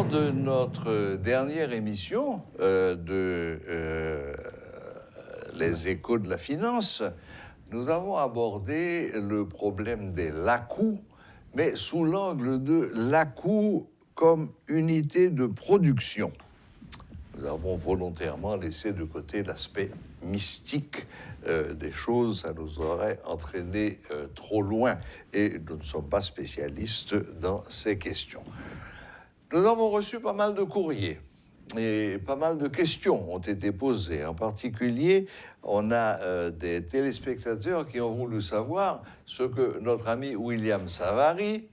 Lors de notre dernière émission Les Échos de la Finance, nous avons abordé le problème des LACOU, mais sous l'angle de LACOU comme unité de production. Nous avons volontairement laissé de côté l'aspect mystique des choses, ça nous aurait entraîné trop loin, et nous ne sommes pas spécialistes dans ces questions. Nous avons reçu pas mal de courriers et pas mal de questions ont été posées. En particulier, on a des téléspectateurs qui ont voulu savoir ce que notre ami William Savary,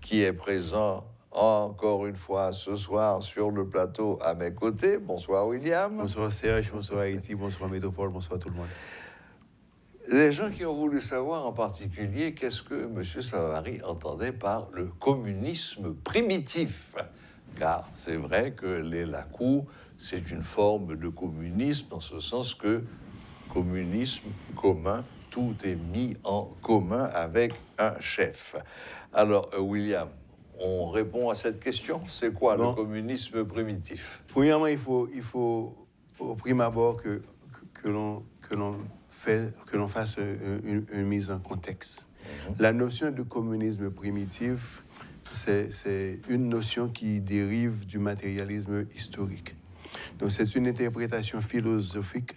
qui est présent encore une fois ce soir sur le plateau à mes côtés. Bonsoir William. Bonsoir Serge, bonsoir Haïti, bonsoir Métropole, bonsoir tout le monde. Les gens qui ont voulu savoir en particulier qu'est-ce que M. Savary entendait par le communisme primitif. Car c'est vrai que les LACOU, c'est une forme de communisme dans ce sens que communisme commun, tout est mis en commun avec un chef. Alors William, on répond à cette question. C'est quoi le communisme primitif? Premièrement, il faut au prime abord que l'on fasse une mise en contexte. La notion de communisme primitif, c'est une notion qui dérive du matérialisme historique. Donc c'est une interprétation philosophique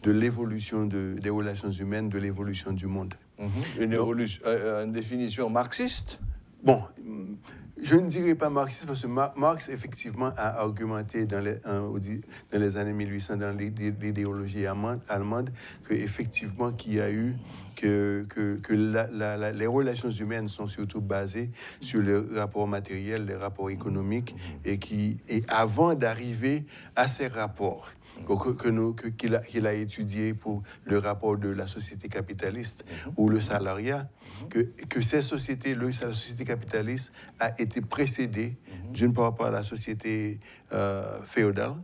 de l'évolution des relations humaines, de l'évolution du monde. Une définition marxiste? Bon, je ne dirais pas marxiste parce que Marx, effectivement, a argumenté dans les années 1800, dans l'idéologie allemande, qu'effectivement, qu'il y a eu que les relations humaines sont surtout basées sur les rapports matériels, les rapports économiques, et avant d'arriver à ces rapports, qu'il a étudié pour le rapport de la société capitaliste ou le salariat, que la société capitaliste a été précédée d'une part par la société féodale.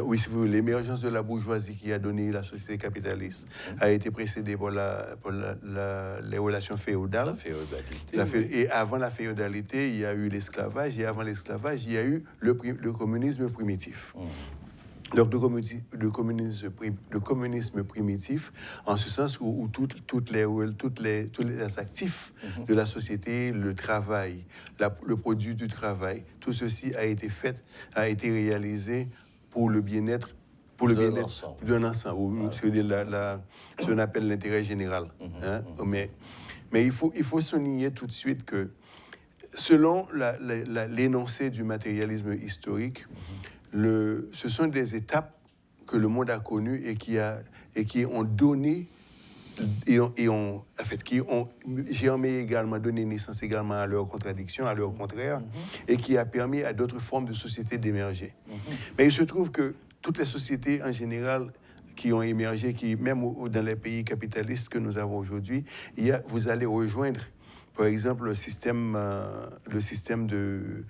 Oui, si vous voulez, l'émergence de la bourgeoisie qui a donné la société capitaliste a été précédée par les relations féodales. La féodalité. Et avant la féodalité, il y a eu l'esclavage, et avant l'esclavage, il y a eu le communisme primitif. Donc, le communisme primitif, en ce sens où tous les actifs de la société, le travail, le produit du travail, tout ceci a été réalisé pour le bien-être d'un ensemble, ce qu'on appelle l'intérêt général. Mais il faut souligner tout de suite que, selon l'énoncé du matérialisme historique, ce sont des étapes que le monde a connues et qui ont donné qui ont germé également, donné naissance également à leurs contradictions, à leurs contraires, et qui a permis à d'autres formes de sociétés d'émerger. Mais il se trouve que toutes les sociétés en général qui ont émergé, même dans les pays capitalistes que nous avons aujourd'hui, vous allez rejoindre, par exemple, le système de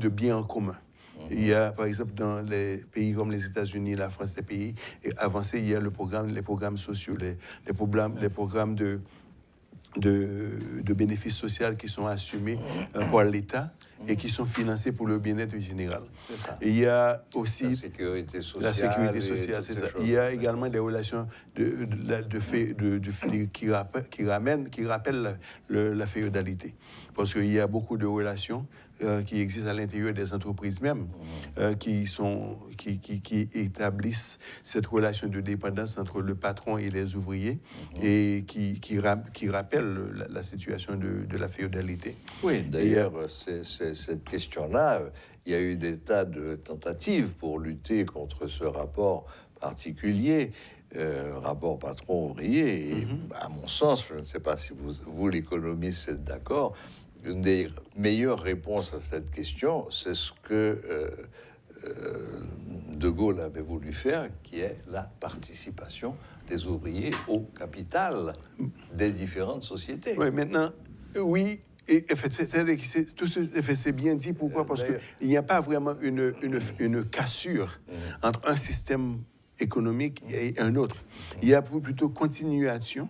biens en commun. Il y a, par exemple, dans les pays comme les États-Unis, la France, les pays avancés, il y a les programmes sociaux, les programmes de bénéfices sociaux qui sont assumés par l'État et qui sont financés pour le bien-être général. Et il y a aussi la sécurité sociale, c'est ça. Il y a également des relations qui rappellent la féodalité. Parce qu'il y a beaucoup de relations qui existent à l'intérieur des entreprises même, qui établissent cette relation de dépendance entre le patron et les ouvriers, et qui rappellent la situation de la féodalité. Oui, d'ailleurs, cette question-là, il y a eu des tas de tentatives pour lutter contre ce rapport particulier, rapport patron-ouvrier, et à mon sens, je ne sais pas si vous l'économiste, êtes d'accord, une des meilleures réponses à cette question, c'est ce que De Gaulle avait voulu faire, qui est la participation des ouvriers au capital des différentes sociétés. Oui, maintenant, oui, et c'est bien dit. Pourquoi? Parce qu'il n'y a pas vraiment une cassure entre un système économique et un autre. Il y a plutôt continuation,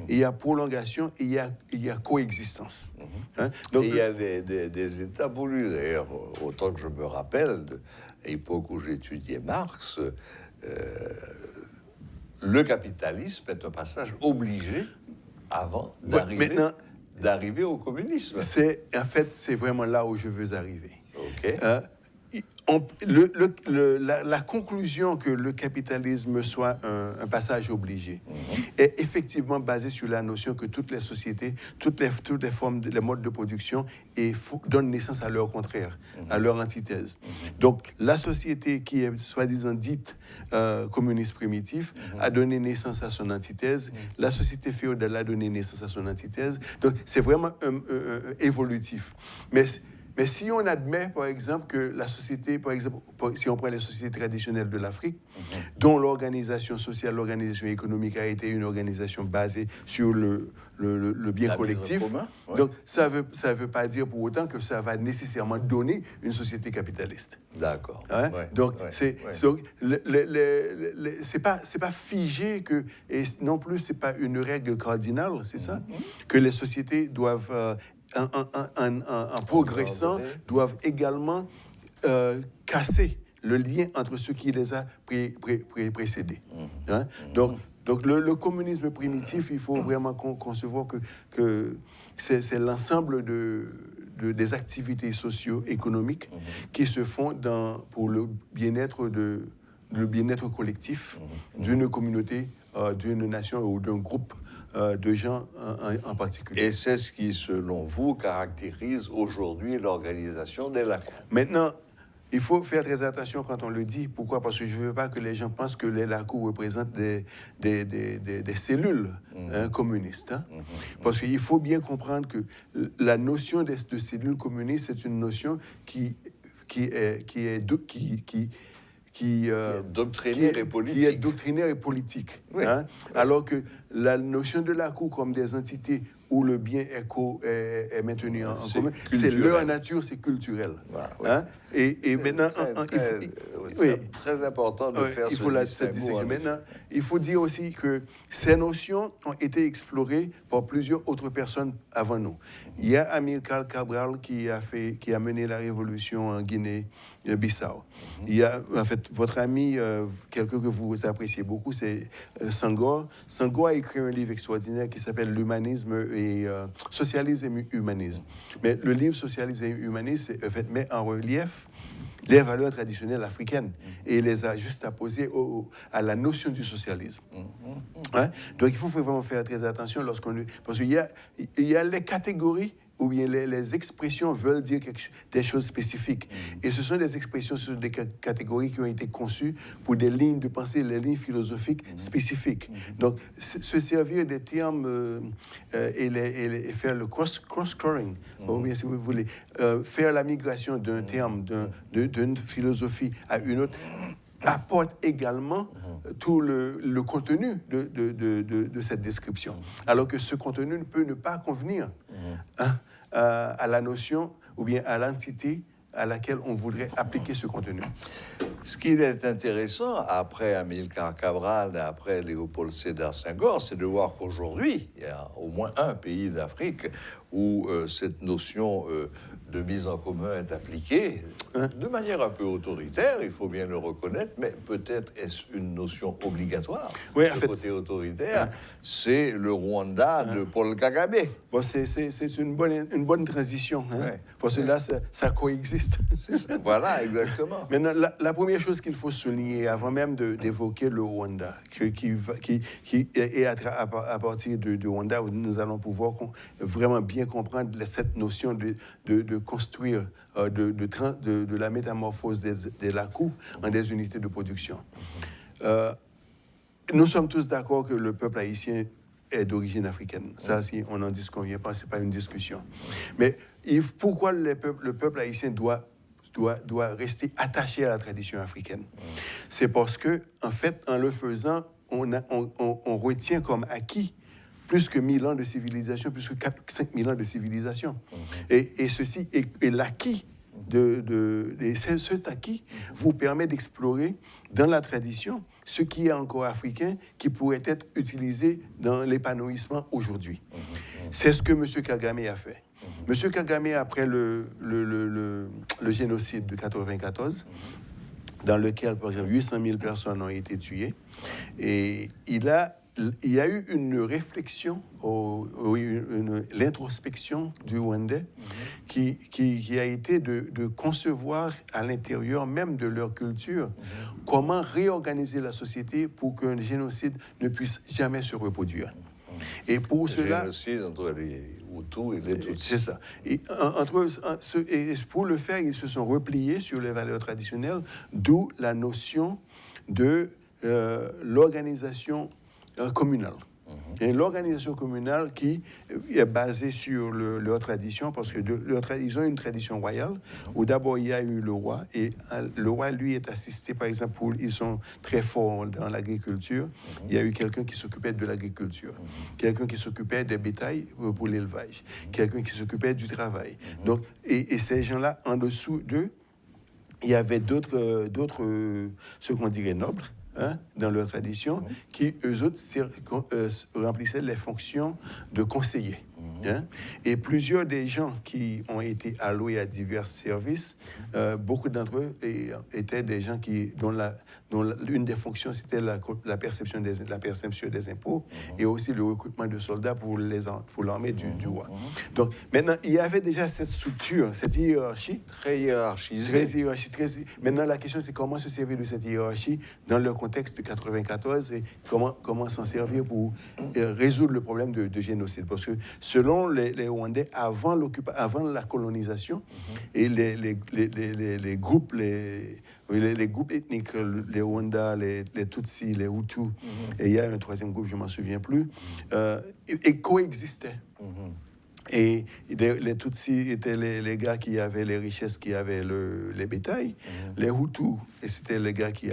il y a prolongation, et il y a coexistence. Hein? Donc, il y a des États voulus, d'ailleurs, autant que je me rappelle, de l'époque où j'étudiais Marx, le capitalisme est un passage obligé avant d'arriver au communisme. En fait, c'est vraiment là où je veux arriver. Okay. La conclusion que le capitalisme soit un passage obligé est effectivement basée sur la notion que toutes les sociétés, toutes les formes, les modes de production donnent naissance à leur contraire, à leur antithèse. Donc, la société qui est soi-disant dite communiste primitif a donné naissance à son antithèse. La société féodale a donné naissance à son antithèse. Donc, c'est vraiment évolutif. Mais si on admet, par exemple, que la société, par exemple, si on prend les sociétés traditionnelles de l'Afrique, dont l'organisation sociale, l'organisation économique a été une organisation basée sur le bien collectif, donc ça veut pas dire pour autant que ça va nécessairement donner une société capitaliste. D'accord. Hein? Donc, c'est pas figé que, et non plus, c'est pas une règle cardinale, c'est ça, que les sociétés doivent... en progressant, doivent également casser le lien entre ce qui les a précédés. Hein? Donc le communisme primitif, il faut vraiment concevoir que c'est l'ensemble des activités socio-économiques qui se font pour le bien-être collectif d'une communauté, d'une nation ou d'un groupe de gens en particulier. Et c'est ce qui, selon vous, caractérise aujourd'hui l'organisation des LACOU. Maintenant, il faut faire très attention quand on le dit. Pourquoi? Parce que je ne veux pas que les gens pensent que les LACOU représentent des cellules communistes. Hein? Parce qu'il faut bien comprendre que la notion de cellules communistes, c'est une notion qui est doctrinaire et politique. Qui est doctrinaire et politique. Oui. Hein? Alors que la notion de l'ACOU comme des entités où le bien est maintenu en commun, c'est leur nature, c'est culturel. Voilà, oui. Hein? Et maintenant, c'est très important de faire ce distinguo. Maintenant, il faut dire aussi que ces notions ont été explorées par plusieurs autres personnes avant nous. Il y a Amilcar Cabral qui a mené la révolution en Guinée-Bissau. Il y a, en fait, votre ami, quelqu'un que vous appréciez beaucoup, c'est Senghor. Senghor a écrit un livre extraordinaire qui s'appelle L'humanisme et socialisme et humanisme. Mais le livre Socialisme et humanisme, en fait, met en relief les valeurs traditionnelles africaines et les a juste apposées à la notion du socialisme. Hein? Donc il faut vraiment faire très attention parce qu'il y a les catégories ou bien les expressions veulent dire des choses spécifiques. Et ce sont des expressions sur des catégories qui ont été conçues pour des lignes de pensée, les lignes philosophiques spécifiques. Donc, se servir des termes et faire le cross-scoring, ou bien si vous voulez, faire la migration d'un terme, d'une philosophie à une autre, apporte également tout le contenu de cette description. Alors que ce contenu ne peut ne pas convenir à la notion ou bien à l'entité à laquelle on voudrait appliquer ce contenu. Ce qui est intéressant, après Amilcar Cabral et après Léopold Sédar Senghor, c'est de voir qu'aujourd'hui, il y a au moins un pays d'Afrique où cette notion de mise en commun est appliquée de manière un peu autoritaire, il faut bien le reconnaître, mais peut-être est-ce une notion obligatoire. Oui, en fait, côté autoritaire, c'est le Rwanda de Paul Kagame. Bon, c'est une bonne transition, hein, parce que là, ça coexiste. Voilà, exactement. Maintenant, la première chose qu'il faut souligner, avant même d'évoquer le Rwanda, qui est à partir du Rwanda, où nous allons pouvoir vraiment bien comprendre cette notion de construire, de la métamorphose des LACOU en des unités de production. Nous sommes tous d'accord que le peuple haïtien est d'origine africaine. Ça, si on n'en disconvient pas, ce n'est pas une discussion. Mais pourquoi le peuple haïtien doit rester attaché à la tradition africaine? C'est parce que, en fait, en le faisant, on retient comme acquis plus que 1000 ans de civilisation, plus que 5 000 ans de civilisation. Et ceci est l'acquis cet acquis vous permet d'explorer dans la tradition ce qui est encore africain, qui pourrait être utilisé dans l'épanouissement aujourd'hui. C'est ce que M. Kagame a fait. M. Kagame, après le génocide de 1994, dans lequel, par exemple, 800 000 personnes ont été tuées, et il y a eu une réflexion, l'introspection du Rwandais, qui a été de concevoir à l'intérieur même de leur culture comment réorganiser la société pour qu'un génocide ne puisse jamais se reproduire. Et pour cela, génocide entre les Hutus et les Tutsis. c'est ça. Et pour le faire, ils se sont repliés sur les valeurs traditionnelles, d'où la notion de l'organisation communale. Et l'organisation communale qui est basée sur leur tradition, parce que ils ont une tradition royale, où d'abord il y a eu le roi, et le roi, lui, est assisté, par exemple, ils sont très forts dans l'agriculture, il y a eu quelqu'un qui s'occupait de l'agriculture, quelqu'un qui s'occupait des bétails pour l'élevage, quelqu'un qui s'occupait du travail. Donc, et ces gens-là, en dessous d'eux, il y avait d'autres ce qu'on dirait nobles, dans leur tradition, qui, eux autres, remplissaient les fonctions de conseillers. Et plusieurs des gens qui ont été alloués à divers services, beaucoup d'entre eux étaient des gens dont l'une des fonctions, c'était la perception des impôts et aussi le recrutement de soldats pour l'armée du roi. Donc, maintenant, il y avait déjà cette structure, cette hiérarchie. Très hiérarchisée. Maintenant, la question, c'est comment se servir de cette hiérarchie dans le contexte de 1994 et comment s'en servir pour résoudre le problème de génocide. Parce que selon les Rwandais, avant la colonisation, et les groupes ethniques, les Rwandais, les Tutsis, les Hutus, et il y a un troisième groupe, je ne m'en souviens plus, et coexistaient. Et les Tutsis étaient les gars qui avaient les richesses, qui avaient les bétails. Les Hutus, et c'était les gars qui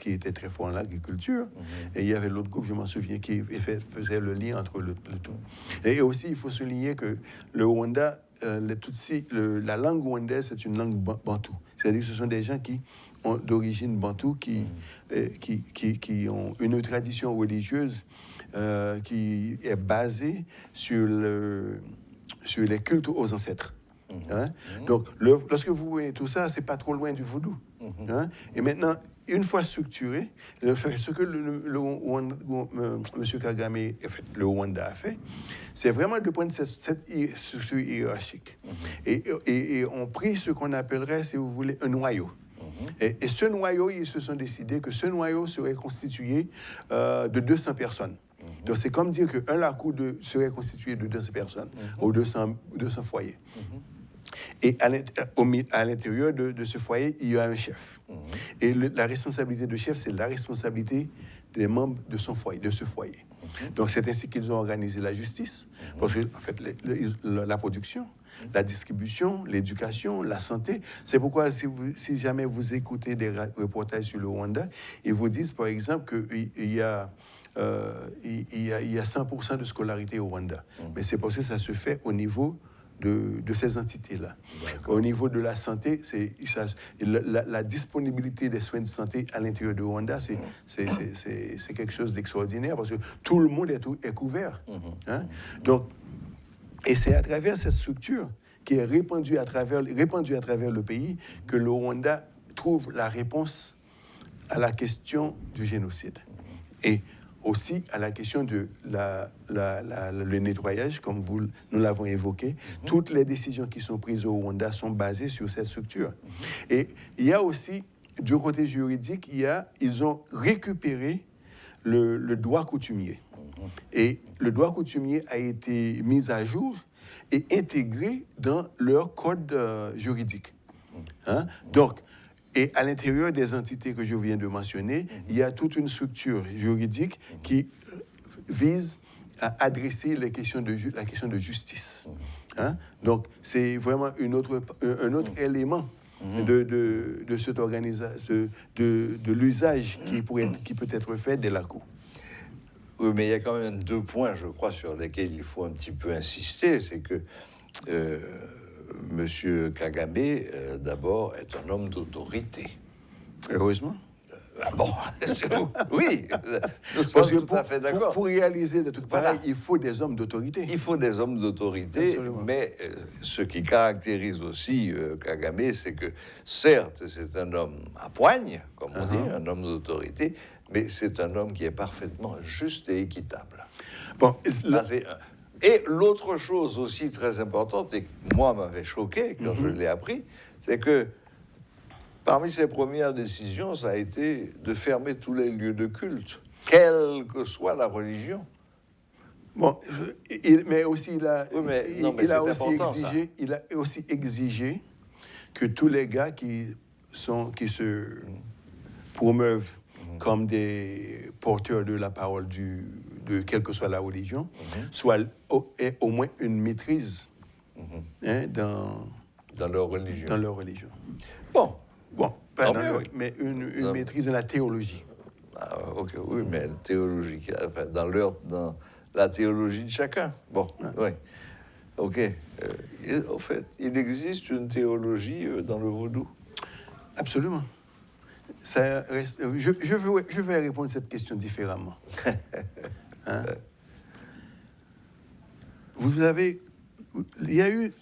étaient très forts en agriculture. Et il y avait l'autre groupe, je m'en souviens, qui faisait le lien entre le tout. Et aussi, il faut souligner que le Rwanda, les Tutsis, la langue rwandaise, c'est une langue bantou. C'est-à-dire que ce sont des gens qui ont d'origine bantou, qui ont une tradition religieuse qui est basée sur les cultes aux ancêtres. Donc, lorsque vous voyez tout ça, c'est pas trop loin du vaudou. Et maintenant, une fois structuré, ce que M. Kagame, le Rwanda a fait, c'est vraiment de prendre cette structure hiérarchique. Et on prit ce qu'on appellerait, si vous voulez, un noyau. Et ce noyau, ils se sont décidés que ce noyau serait constitué de 200 personnes. Donc, c'est comme dire qu'un Lakou serait constitué de 200 personnes, ou 200 foyers. Et à l'intérieur de ce foyer, il y a un chef. Et la responsabilité de chef, c'est la responsabilité des membres de ce foyer. Donc, c'est ainsi qu'ils ont organisé la justice, parce que, en fait, la production, la distribution, l'éducation, la santé. C'est pourquoi, si jamais vous écoutez des reportages sur le Rwanda, ils vous disent, par exemple, qu'il y a 100% de scolarité au Rwanda. Mais c'est parce que ça se fait au niveau de ces entités-là. Au niveau de la santé, la disponibilité des soins de santé à l'intérieur du Rwanda, c'est quelque chose d'extraordinaire parce que tout le monde est couvert. Donc, et c'est à travers cette structure qui est répandue à travers le pays que le Rwanda trouve la réponse à la question du génocide. Et aussi à la question de le nettoyage, comme nous l'avons évoqué. Toutes les décisions qui sont prises au Rwanda sont basées sur cette structure. Et il y a aussi, du côté juridique, ils ont récupéré le droit coutumier. Et le droit coutumier a été mis à jour et intégré dans leur code juridique. Donc, et à l'intérieur des entités que je viens de mentionner, il y a toute une structure juridique qui vise à adresser la question de justice. Donc, c'est vraiment un autre élément de cette organisation, de l'usage qui peut être fait de la Cour. Oui, mais il y a quand même 2 points, je crois, sur lesquels il faut un petit peu insister. C'est que M. Kagame, d'abord, est un homme d'autorité. Heureusement. Ah bon, oui, nous Parce que sommes tout à fait d'accord. pour réaliser des trucs Voilà. pareils, il faut des hommes d'autorité. Il faut des hommes d'autorité, Absolument. mais ce qui caractérise aussi Kagame, c'est que certes, c'est un homme à poigne, comme on dit, un homme d'autorité, mais c'est un homme qui est parfaitement juste et équitable. Bon, Ça, c'est un. Et l'autre chose aussi très importante, et qui, moi, m'avait choqué quand je l'ai appris, c'est que parmi ses premières décisions, ça a été de fermer tous les lieux de culte, quelle que soit la religion. bon, mais aussi il a, Oui, mais il a c'est aussi important, exigé, il a aussi exigé que tous les gars qui se promeuvent comme des porteurs de la parole de quelle que soit la religion, aient au moins une maîtrise Dans leur religion. dans leur religion. Bon, Pas tant dans mieux. leur- mais une maîtrise de la théologie. Ah, ok, oui, mais théologique, enfin, dans la théologie de chacun. Bon, oui. Ok. Au fait, il existe une théologie dans le vaudou? Absolument. Ça reste, je vais répondre à cette question différemment. Hein? Il y a eu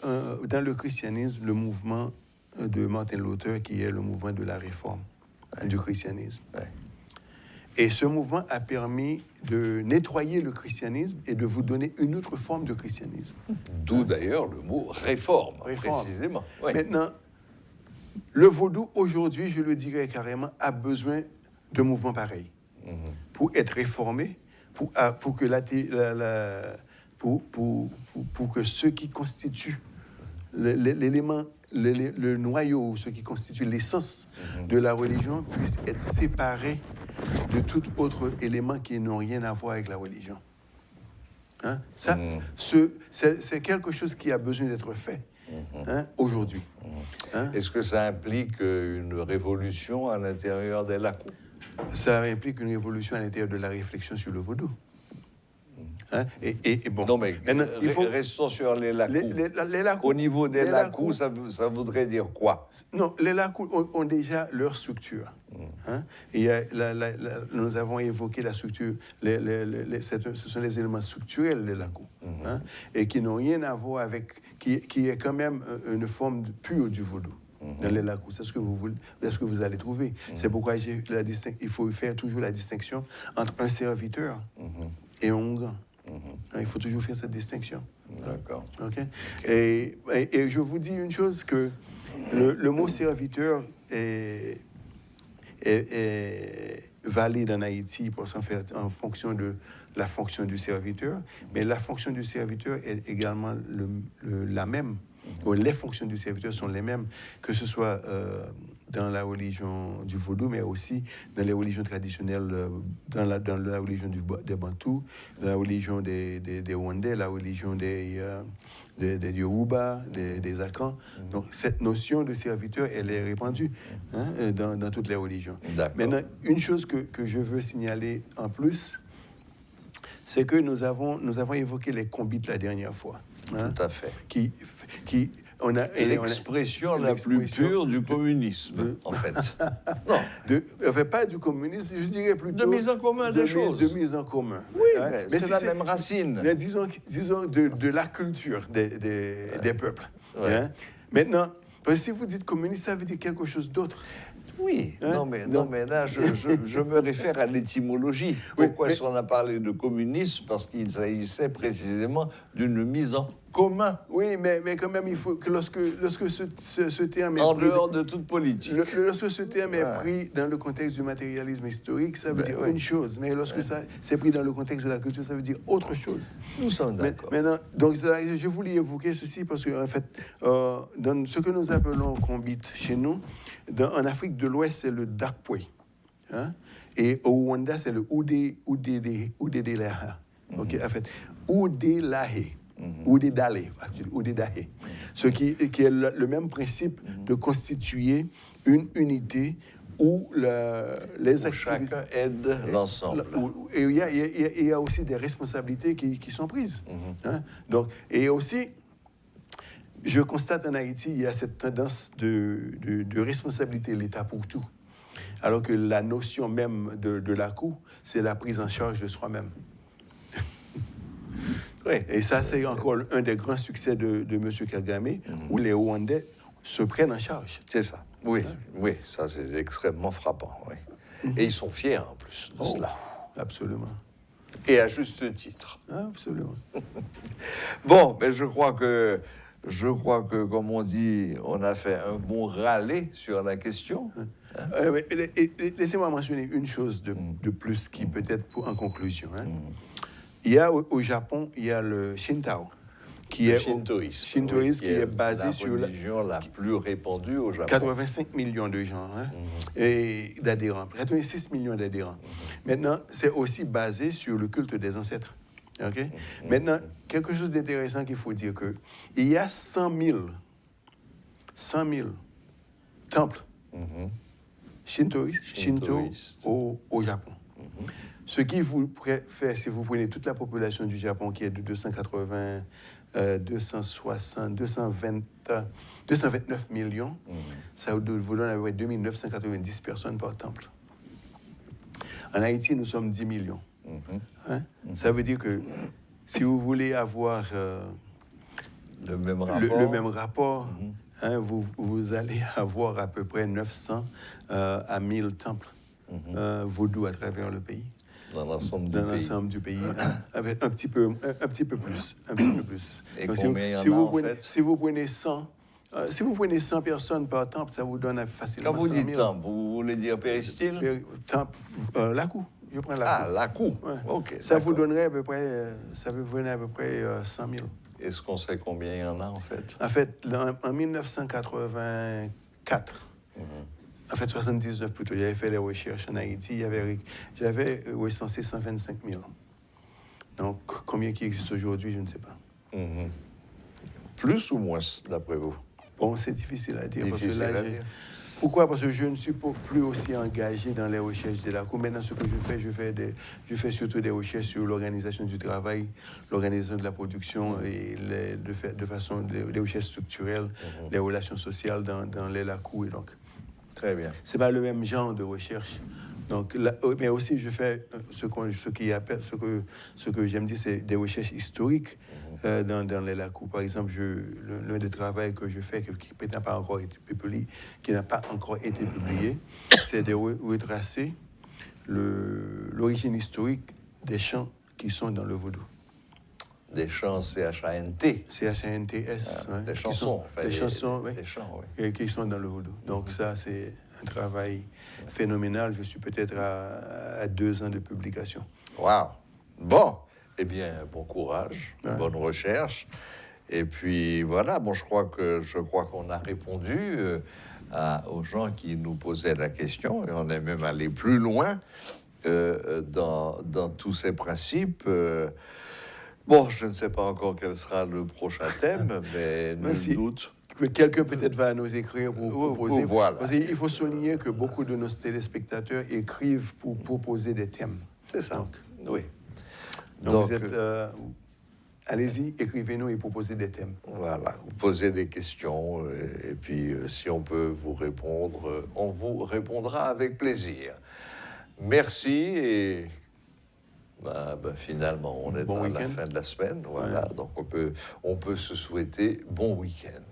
dans le christianisme le mouvement de Martin Luther qui est le mouvement de la réforme du christianisme. Ouais. Et ce mouvement a permis de nettoyer le christianisme et de vous donner une autre forme de christianisme. D'où d'ailleurs le mot réforme, Réforme. précisément. Oui. Maintenant, le vaudou, aujourd'hui, je le dirais carrément, a besoin de mouvements pareils pour être réformé, pour que pour que ce qui constitue l'élément, le noyau, ce qui constitue l'essence de la religion puisse être séparé de tout autre élément qui n'ont rien à voir avec la religion. Hein? Ça, c'est quelque chose qui a besoin d'être fait aujourd'hui. Hein? Est-ce que ça implique une révolution à l'intérieur des Lacous? Ça implique une révolution à l'intérieur de la réflexion sur le vaudou. Hein? Et bon, Non, mais maintenant, il faut... restons sur les Lacous. les Lacous. Au niveau des Les Lacous, ça voudrait dire quoi? Non, les Lacous ont déjà leur structure. Hein? Il y a nous avons évoqué la structure, ce sont les éléments structurels des Lacous, hein? Et qui n'ont rien à voir avec, qui est quand même une forme pure du vaudou. Dans les Lacous, c'est ce que vous allez trouver. C'est pourquoi il faut faire toujours la distinction entre un serviteur et un grand. Hein, il faut toujours faire cette distinction. D'accord. Okay? Et je vous dis une chose, que le mot serviteur est valide en Haïti en fonction de la fonction du serviteur, mais la fonction du serviteur est également la même. Les fonctions du serviteur sont les mêmes, que ce soit dans la religion du vaudou, mais aussi dans les religions traditionnelles, dans la religion des Bantous, la religion des Rwandais, la religion des Yoruba, des Akans. Donc cette notion de serviteur, elle est répandue dans toutes les religions. Maintenant, une chose que je veux signaler en plus, c'est que nous avons évoqué les combites la dernière fois. Hein, tout à fait. On a l'expression la plus pure du communisme, en fait. Non, pas du communisme, je dirais plutôt... De mise en commun des choses. De mise en commun. Oui, mais c'est la même racine. Mais disons de la culture des peuples. Ouais. Hein. Maintenant, si vous dites communiste, ça veut dire quelque chose d'autre. Oui, hein? non, mais là, je me réfère à l'étymologie. Pourquoi est-ce qu'on a parlé de communisme? Parce qu'il s'agissait précisément d'une mise en commun. Oui, mais quand même, il faut que lorsque ce terme est en pris... dehors de toute politique. Lorsque ce terme est pris dans le contexte du matérialisme historique, ça veut dire une chose. Mais lorsque ça c'est pris dans le contexte de la culture, ça veut dire autre chose. Nous sommes d'accord. Maintenant, donc, je voulais évoquer ceci parce que, en fait, dans ce que nous appelons kombit chez nous, en Afrique de l'Ouest, c'est le dakpwe. Hein? Et au Rwanda, c'est le Udedelaha. Ok, en fait, Udelahe. Udedale, Udedahe. Ce qui est le même principe de constituer une unité où les activités... Chacun aide l'ensemble. Et il y a aussi des responsabilités qui sont prises. Hein? Donc, et aussi, Je constate en Haïti, il y a cette tendance de responsabilité de l'État pour tout. Alors que la notion même de la cour, c'est la prise en charge de soi-même. Oui. Et ça, c'est encore un des grands succès de M. Kagame, où les Rwandais se prennent en charge. C'est ça. Oui, oui, ça c'est extrêmement frappant. Oui. Et ils sont fiers en plus de cela. Absolument. Et à juste titre. Absolument. Bon, mais je crois que, comme on dit, on a fait un bon râler sur la question. Laissez-moi mentionner une chose de plus qui peut être en conclusion. Il y a au Japon, il y a le Shintao, qui est shintoïsme, qui est basé sur la religion la plus répandue au Japon. 85 millions de gens et d'adhérents, 86 millions d'adhérents. Maintenant, c'est aussi basé sur le culte des ancêtres. Okay? Maintenant, quelque chose d'intéressant qu'il faut dire que il y a 100 000 temples shintoïstes au Japon. Ce qui vous fait, si vous prenez toute la population du Japon qui est de 229 millions, ça vous donne à peu près 2990 personnes par temple. En Haïti, nous sommes 10 millions. Ça veut dire que si vous voulez avoir le même rapport, vous allez avoir à peu près 900 à 1000 temples vaudous à travers le pays. Dans l'ensemble du pays, avec un petit peu plus. Et donc, combien il y en a, en fait? Si vous prenez 100 personnes par temple, ça vous donne facilement 100 000. Quand vous dites temple, vous voulez dire péristyle? Temple, la cour. Je prends la cour. La cour. Ouais. Ok. Ça vous donnerait à peu près, 100 000. Est-ce qu'on sait combien il y en a, en fait? En fait, en 1984, en fait, 79 plutôt, j'avais fait les recherches en Haïti, j'avais recensé 125 000. Donc, combien qui existe aujourd'hui, je ne sais pas. Plus ou moins, d'après vous? Bon, c'est difficile à dire. Pourquoi? Parce que je ne suis plus aussi engagé dans les recherches de la cour. Maintenant, ce que je fais surtout des recherches sur l'organisation du travail, l'organisation de la production et les recherches structurelles, les relations sociales dans la cour. Et donc, très bien. C'est pas le même genre de recherche. Donc, mais aussi, je fais ce que j'aime dire, c'est des recherches historiques dans les lacous. Par exemple, l'un des travaux que je fais qui n'a pas encore été publié, c'est de retracer l'origine historique des chants qui sont dans le vaudou. Des chants C-H-A-N-T. C-H-A-N-T-S. Des chansons. Des chansons, oui. Des chants, oui. Et qui sont dans le vaudou. Donc ça, c'est un travail phénoménal. Je suis peut-être à 2 ans de publication. Waouh! Bon, eh bien, bon courage, bonne recherche. Et puis, voilà, bon, je crois qu'on a répondu aux gens qui nous posaient la question. Et on est même allé plus loin dans tous ces principes. Bon, je ne sais pas encore quel sera le prochain thème, mais nul doute. Quelqu'un peut-être va nous écrire pour proposer. Voilà. Parce qu'il faut souligner que beaucoup de nos téléspectateurs écrivent pour proposer des thèmes. C'est ça, oui. Donc vous êtes... allez-y, écrivez-nous et proposez des thèmes. Voilà, posez des questions et puis si on peut vous répondre, on vous répondra avec plaisir. Merci et... finalement, on est à la fin de la semaine, voilà. Donc on peut se souhaiter bon week-end.